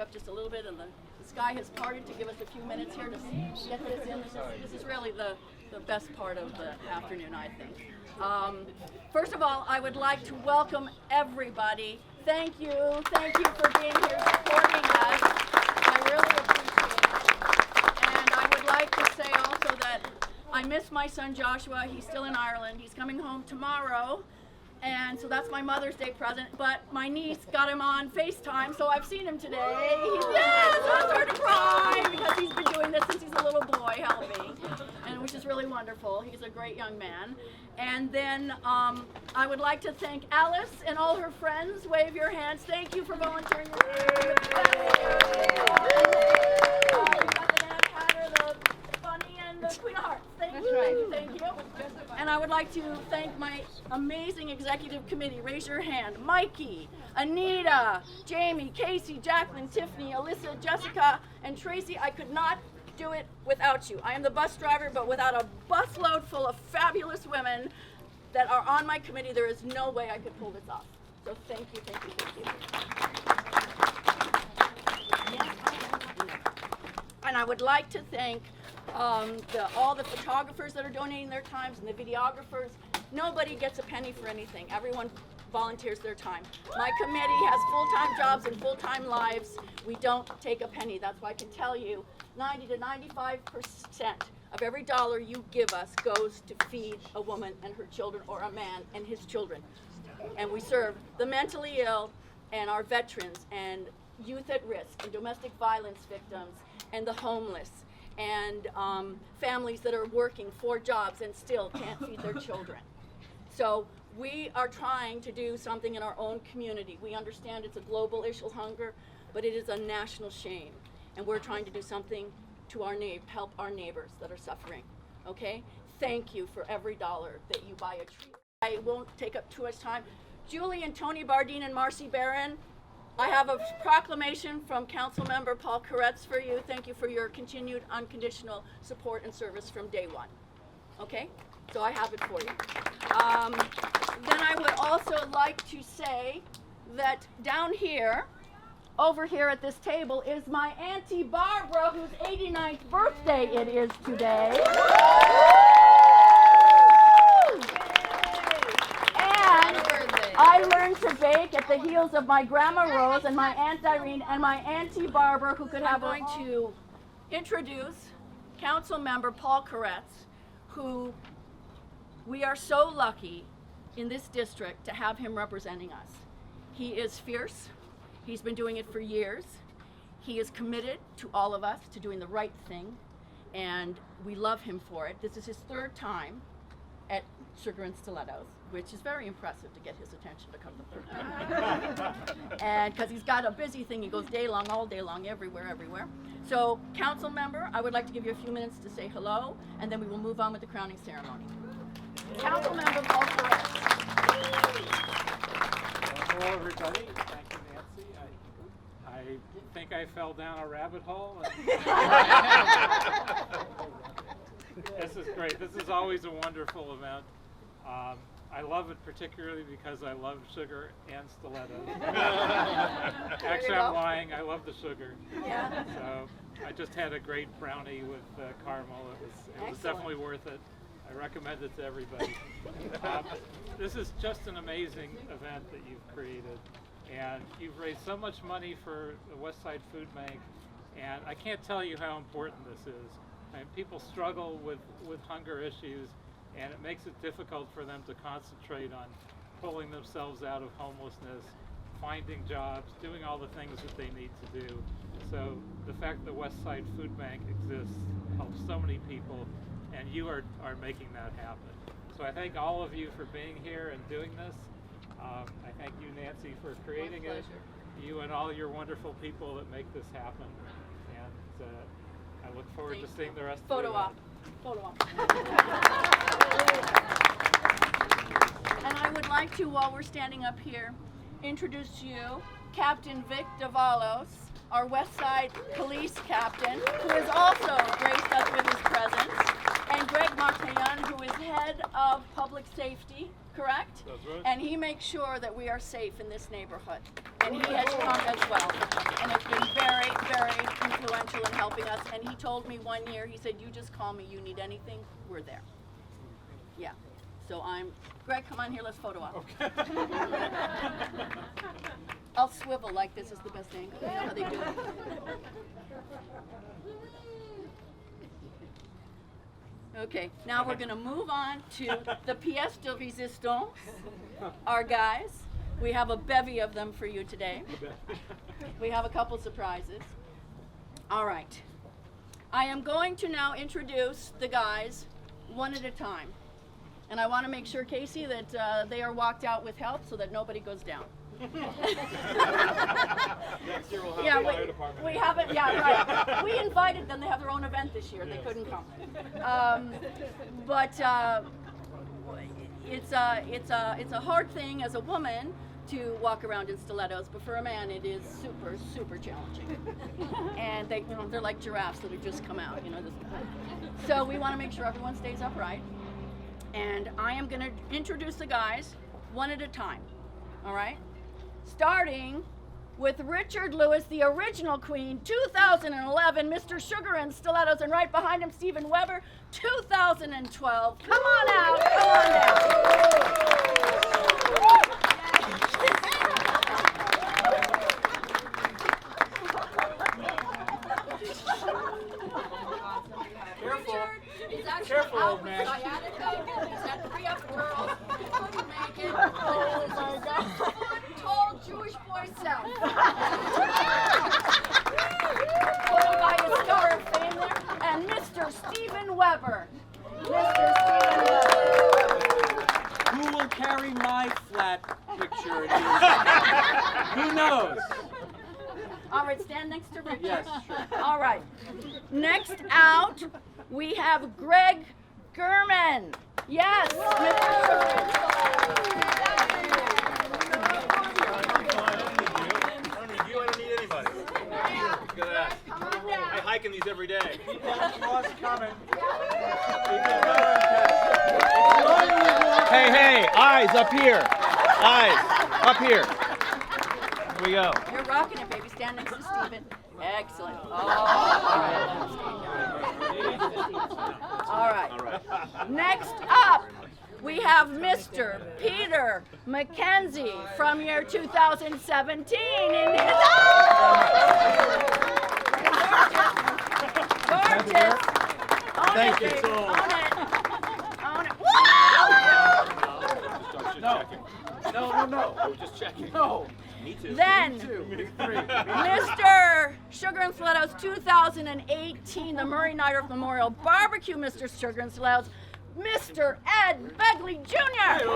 Up just a little bit, and the sky has parted to give us a few minutes here to get this in. This is really the best part of the afternoon, I think. First of all, I would like to welcome everybody. Thank you for being here supporting us. I really appreciate it. And I would like to say also that I miss my son Joshua. He's still in Ireland. He's coming home tomorrow. And so that's my Mother's Day present, but my niece got him on FaceTime, so I've seen him today. I started to cry because he's been doing this since he's a little boy, helping, and which is really wonderful. He's a great young man. And then I would like to thank Alice and all her friends. Wave your hands. Thank you for volunteering. We've got the Nana Patter, the Bunny, and the Queen of Hearts. Thank you. And I would like to thank my amazing executive committee. Raise your hand. Mikey, Anita, Jamie, Casey, Jacqueline, Tiffany, Alyssa, Jessica, and Tracy. I could not do it without you. I am the bus driver, but without a busload full of fabulous women that are on my committee, there is no way I could pull this off. So thank you. And I would like to thank all the photographers that are donating their times and the videographers. Nobody gets a penny for anything. Everyone volunteers their time. My committee has full-time jobs and full-time lives. We don't take a penny. That's why I can tell you 90 to 95% of every dollar you give us goes to feed a woman and her children, or a man and his children. And we serve the mentally ill and our veterans and youth at risk and domestic violence victims and the homeless and families that are working 4 jobs and still can't feed their children. So we are trying to do something in our own community. We understand it's a global issue, hunger, but it is a national shame. And we're trying to do something to help our neighbors that are suffering, okay? Thank you for every dollar that you buy a treat. I won't take up too much time. Julie and Tony Bardine and Marcy Barron, I have a proclamation from Council Member Paul Koretz for you. Thank you for your continued unconditional support and service from day one. Okay? So I have it for you. Then I would also like to say that down here, over here at this table, is my Auntie Barbara, whose 89th birthday it is today. I learned to bake at the heels of my Grandma Rose and my Aunt Irene and my Auntie Barbara, who could have. I'm going to introduce Council Member Paul Koretz, who we are so lucky in this district to have him representing us. He is fierce. He's been doing it for years. He is committed to all of us, to doing the right thing, and we love him for it. This is his 3rd time at Sugar and Stilettos, which is very impressive to get his attention to come the 3rd time. And because he's got a busy thing, he goes day long, all day long, everywhere. So, Council Member, I would like to give you a few minutes to say hello, and then we will move on with the crowning ceremony. Council Member Paul Koretz. Hello, everybody. Thank you, Nancy. I think I fell down a rabbit hole. This is great. This is always a wonderful event. I love it particularly because I love sugar and stilettos. Actually, I'm lying. I love the sugar. Yeah. So I just had a great brownie with caramel. It was definitely worth it. I recommend it to everybody. This is just an amazing event that you've created. And you've raised so much money for the West Side Food Bank. And I can't tell you how important this is. I mean, people struggle with hunger issues, and it makes it difficult for them to concentrate on pulling themselves out of homelessness, finding jobs, doing all the things that they need to do. So the fact that West Side Food Bank exists helps so many people, and you are making that happen. So I thank all of you for being here and doing this. I thank you, Nancy, for creating it. You and all your wonderful people that make this happen. And I look forward to seeing the rest of the event. Photo op. And I would like to, while we're standing up here, introduce to you Captain Vic Davalos, our West Side Police Captain, who has also graced us with his presence, and Greg Martayan, who is head of public safety, correct? That's right. And he makes sure that we are safe in this neighborhood. And he has come as well. And it's been very helping us, and he told me one year, he said, you just call me, you need anything, we're there. Yeah. So Greg, come on here, let's photo op. Okay. I'll swivel like this is the best angle. You know how they do it. Okay, now we're going to move on to the pièce de résistance, our guys. We have a bevy of them for you today. We have a couple surprises. All right. I am going to now introduce the guys one at a time. And I want to make sure, Casey, that they are walked out with help so that nobody goes down. Next year we'll have the fire department. We haven't, yeah, right. We invited them, they have their own event this year, they couldn't come. It's a hard thing as a woman to walk around in stilettos, but for a man it is super, super challenging. And they're like giraffes that have just come out, So we want to make sure everyone stays upright. And I am going to introduce the guys one at a time, all right? Starting with Richard Lewis, the original Queen, 2011, Mr. Sugar and Stilettos, and right behind him, Stephen Weber, 2012. Come on out, come on down. Careful. He's actually Careful, out old with man. sciatica. He's had 3 other girls. He couldn't make it. Oh my God. Tall Jewish boy self. Put him by his Star of Fame there. And Mr. Stephen Weber. Mr. Stephen Weber. Who will carry my flat picture? Who knows? All right, stand next to Richard. Yes, sure. All right. Next out, we have Greg Gurman. Yes, Mr. I don't need anybody. Look at that. Come on down. I hike in these every day. Hey, eyes up here. Eyes up here. Here we go. You're rocking it, baby. Stand next to Stephen. Excellent. All right. Next up, we have Mr. Peter McKenzie from year 2017 in his gorgeous. Own Thank it, you. baby. Own it. Own it. Woo! No. Just checking. No. Me too. Then, Mr. Sugar and Stilettos 2018, the Murray Nighter Memorial Barbecue, Mr. Sugar and Stilettos, Mr. Ed Begley Jr.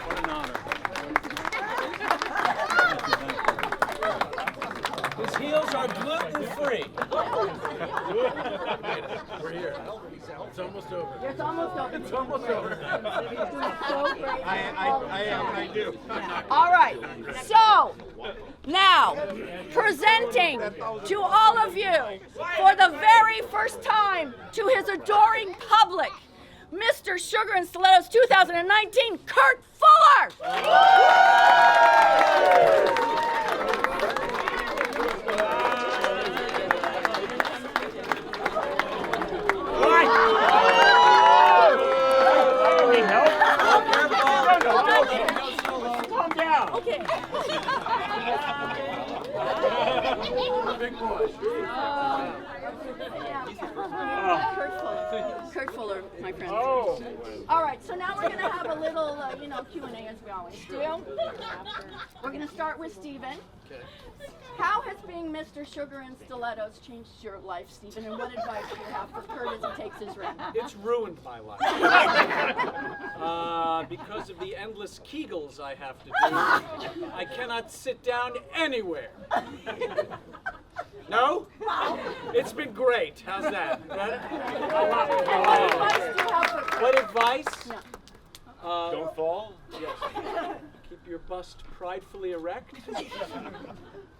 What an honor. His heels are gluten-free. We're here. It's almost over. It's almost over. It's almost over. So great. I do. All right. So, now, presenting to all of you for the very first time to his adoring public, Mr. Sugar and Stilettos 2019, Kurt Fuller. Calm down. Okay. Big boy. Kurt Fuller, my friend. Oh. All right, so now we're going to have a little, Q&A as we always do. We're going to start with Stephen. How has being Mr. Sugar and Stilettos changed your life, Stephen, and what advice do you have for Kurt as he takes his ring? It's ruined my life. Because of the endless Kegels I have to do, I cannot sit down anywhere. No? It's been great. How's that? And what advice do you have for Kurt? What advice? Yeah. Don't fall. Yes. Keep your bust pridefully erect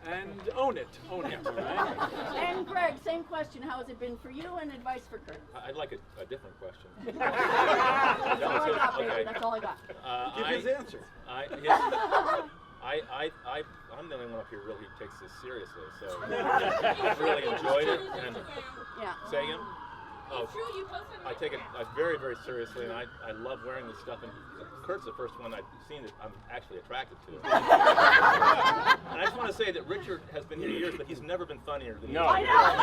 and own it. Own it, all right? And Greg, same question. How has it been for you and advice for Kurt? I'd like a different question. That's all I got, baby. Okay. That's all I got. Give his answer. I I'm the only one up here really who takes this seriously, so I really enjoyed it. And Yeah. say again? Oh, I take it very, very seriously, and I love wearing this stuff. And Kurt's the first one I've seen that I'm actually attracted to. And I just want to say that Richard has been here years, but he's never been funnier than you. I know.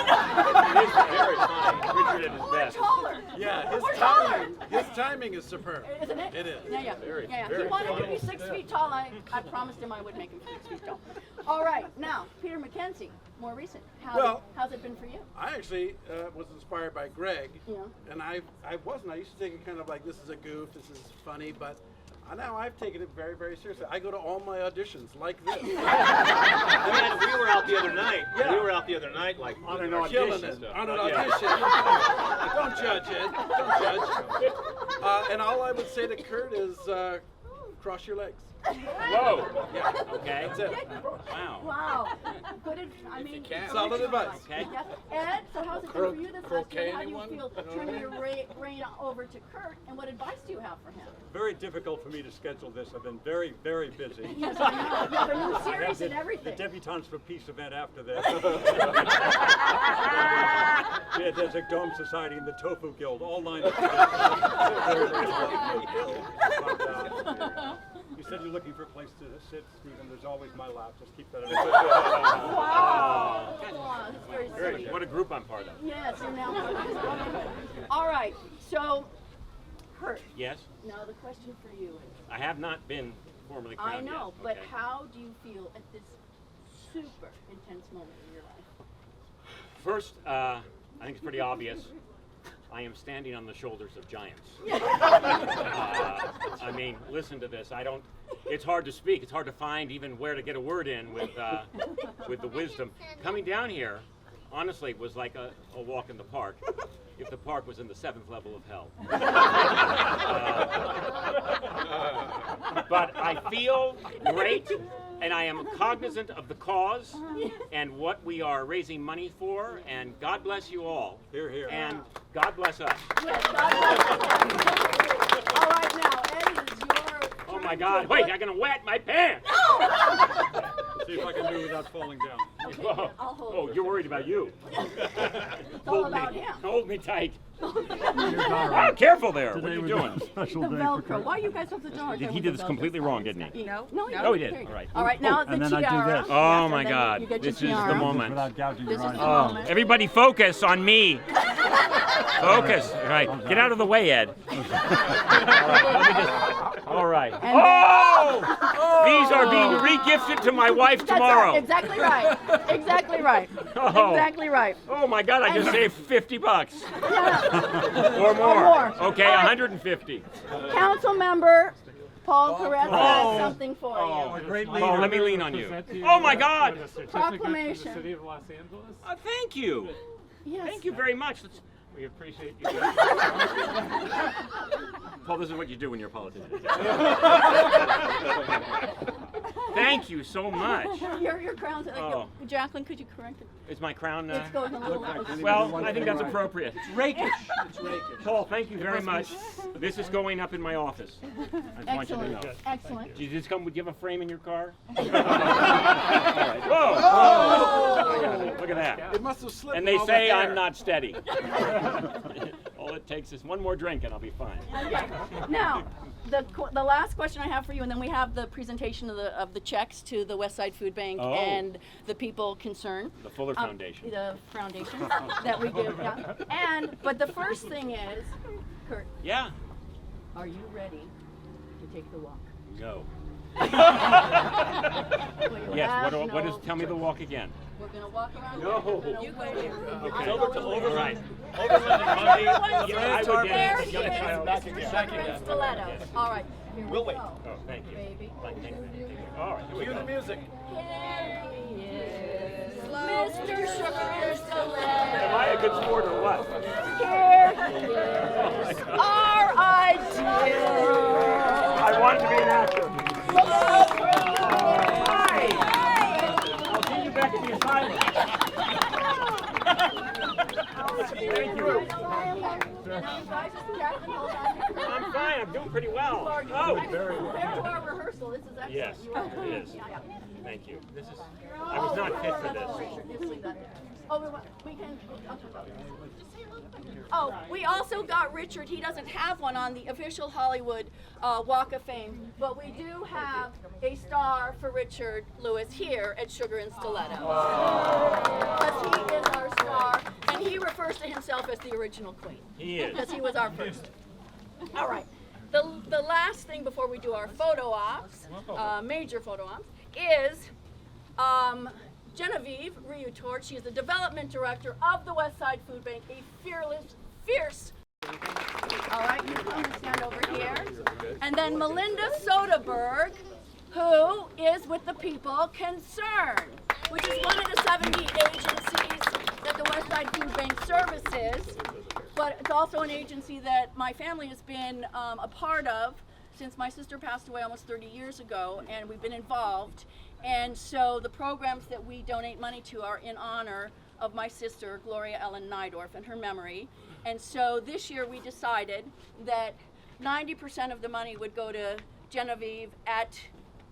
He's very funny. Richard at his best. Taller. Yeah, taller. his timing is superb. Isn't it? It is. Yeah. Very, He very wanted to funny. be 6 feet tall. I promised him I would make him 6 feet tall. All right, now Peter McKenzie, more recent. How's it been for you? I actually was inspired by Greg, Yeah. and I wasn't. I used to think it kind of like, this is a goof, this is funny, but now I've taken it very, very seriously. I go to all my auditions like this. I mean, we were out the other night. Yeah. We were out the other night, like On an Killing audition. it stuff. on an Yeah. audition. Don't judge it. Don't judge. And all I would say to Kurt is, cross your legs. Whoa. Yeah. Okay. That's it. Wow. Wow. I mean, Solid advice. Okay. Yes. Ed, so how's it been for you this last croquet year? How do you anyone? feel turning your reign over to Kurt, and what advice do you have for him? Very difficult for me to schedule this. I've been very, very busy. Yes, I know. You have a new I have series and the everything. Debutantes for Peace event after this. The Desert Dome Society and the Tofu Guild all lined up. Very, very hard. You said you're looking for a place to sit, Stephen. There's always my lap. Just keep that in mind. Wow. That's very sweet. What a group I'm part of. Yes, you're now part of this brotherhood. All right, so, Kurt, Yes. now the question for you is, I have not been formally crowned I know, yet. but Okay. how do you feel at this super intense moment in your life? First, I think it's pretty obvious. I am standing on the shoulders of giants. I mean, listen to this. It's hard to speak. It's hard to find even where to get a word in with the wisdom. Coming down here, honestly, was like a walk in the park. If the park was in the 7th level of hell. But I feel great, and I am cognizant of the cause and what we are raising money for, and God bless you all. Here, here. And God bless us. Yes, God bless you. All right, now, Ed, is your Oh my God, wait, I'm gonna wet my pants! See if I can do it without falling down. Whoa. I'll hold Oh, it. you're worried about you. It's all about him. Hold me tight. Oh, careful there. What are you doing? The Velcro. Why you guys have such a hard time He with did the this Velcro? completely wrong, didn't he? No, Oh, he did. All right. All right, now the And then I do tiara. this. Oh Yes, my and then God. you get This your is the tiara. moment. Without gouging This your is eyes. the Oh, moment. everybody focus on me. Focus. All right, get out of the way, Ed. All right. And Oh! These are being re-gifted to my wife That's tomorrow. right. Exactly right. Exactly right. Oh. Exactly right. Oh my God, I just saved $50. Yeah. Or more. more. Okay, All right. 150. Council member Paul Corretta has something for Oh, you. Great Paul, let me lean on you. Oh my God! Proclamation. Of Los Angeles. Thank you. Yes. Thank you very much. We appreciate you. Paul, this is what you do when you're a politician. Thank you so much. Your crown's Oh. Jacqueline, could you correct it? Is my crown? It's going a little. Well, I think that's appropriate. Rakish. It's rakish. Paul, thank you very much. This is going up in my office. I just want you to know. Excellent. Excellent. Do you just come? Would you have a frame in your car? All right. Whoa! Look at that. It must have slipped. And they all say the I'm hair. not steady. All it takes is one more drink and I'll be fine. Okay. Now, the last question I have for you, and then we have the presentation of the checks to the West Side Food Bank Oh. and the people concerned. The Fuller Foundation. The foundation that we give. Yeah. But the first thing is, Kurt, Yeah. are you ready to take the walk? No. Will you Yes. have What no is? Tell me the walk again. We're gonna walk around. No. We're gonna wait. Okay. I'm going with All right. Everyone I says, would there get he it. is, Mr. Sugar and Stilettos. All right, here We'll we wait. go. Oh, thank you. Baby. Thank you. All right. Here we Cue the go. music. Here he is, Mr. Sugar and Am Stilettos. I a good sport or what? Here he is, our ideal. I want to be an actor. Hi. I'll see you back at the asylum. Thank you. I'm fine. I'm doing pretty well. Oh, Compared to our rehearsal, this is excellent. yes, You are it is. Thank you. This is. I was not fit for this. Oh, we can. Oh, we also got Richard. He doesn't have one on the official Hollywood Walk of Fame, but we do have a star for Richard Lewis here at Sugar and Stilettos. Because he is our star, and he refers to himself as the original queen. He is. Because he was our first. All right. The last thing before we do our photo ops, major photo ops, is Genevieve Riutort. She is the development director of the West Side Food Bank, a fierce. All right, you come and stand over here. And then Melinda Soderberg, who is with the People Concerned, which is one of the 70 agencies that the West Side Food Bank services. But it's also an agency that my family has been a part of since my sister passed away almost 30 years ago, and we've been involved. And so the programs that we donate money to are in honor of my sister, Gloria Ellen Nydorf, and her memory. And so this year we decided that 90% of the money would go to Genevieve at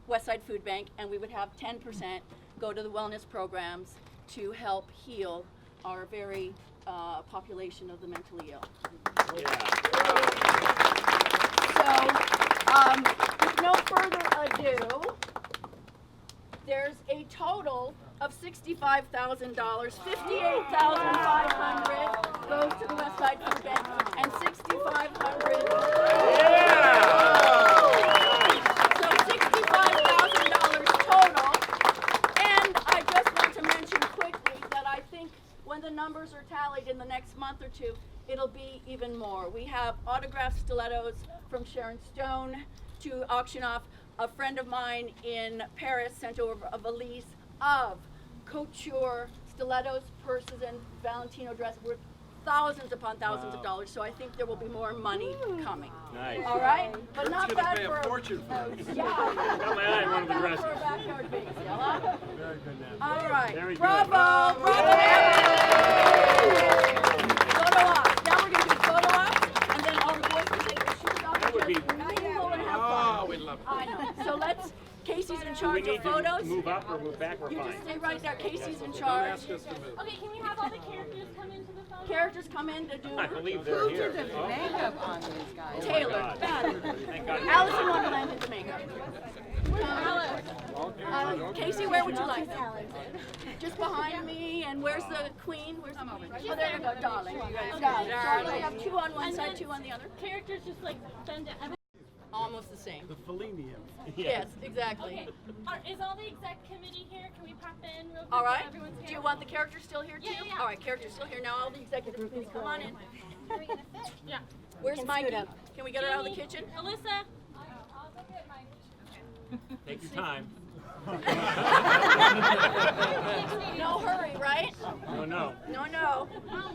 Westside Food Bank, and we would have 10% go to the wellness programs to help heal our very population of the mentally ill. So, with no further ado, there's a total of $65,000. $58,500 goes to the West Side Food Bank, and $6,500. So $65,000 total. And I just want to mention quickly that I think when the numbers are tallied in the next month or two, it'll be even more. We have autographed stilettos from Sharon Stone to auction off. A friend of mine in Paris sent over a valise of couture stilettos, purses, and Valentino dress worth thousands upon thousands of dollars. So I think there will be more money coming. Nice. All right, but not bad Pay for a fortune for it. yeah, Got my eye on one of the not bad dresses. for a backyard base. Yeah? Very good now. All right, Very good. bravo, bravo. Photo ops. Now we're gonna do photo ops, and then all the boys can take their shoes off. That would be- and have Oh, fun. we love it. I know. So let's. Casey's in Do we charge need of to photos. move up or move back? We're You fine. just stay right there. Casey's in Don't charge. ask us to move. Okay, can we have all the characters come into the photo? Characters come in to do I believe they're here. Oh, Makeup on these guys. Taylor. God. Got it. Thank God. Alice in Wonderland did the makeup. Casey, where would you like them? Just behind me. And where's the queen? Where's the queen? Oh, there you go, darling. Got it. So we have two on one And side, then two on the other. Characters just like bend down. Almost the same. The Fellini. Yes, exactly. Okay. Is all the exec committee here? Can we pop in real quick? All while right. Everyone's here? Do you want the characters still here too? Yeah, yeah. All right, characters still here. Now all the executive please come on in. Are we gonna fit? Yeah. Where's Mikey? Can we get her out of the Jamie, kitchen? Alyssa. Take your time. No hurry, right? No, no. No.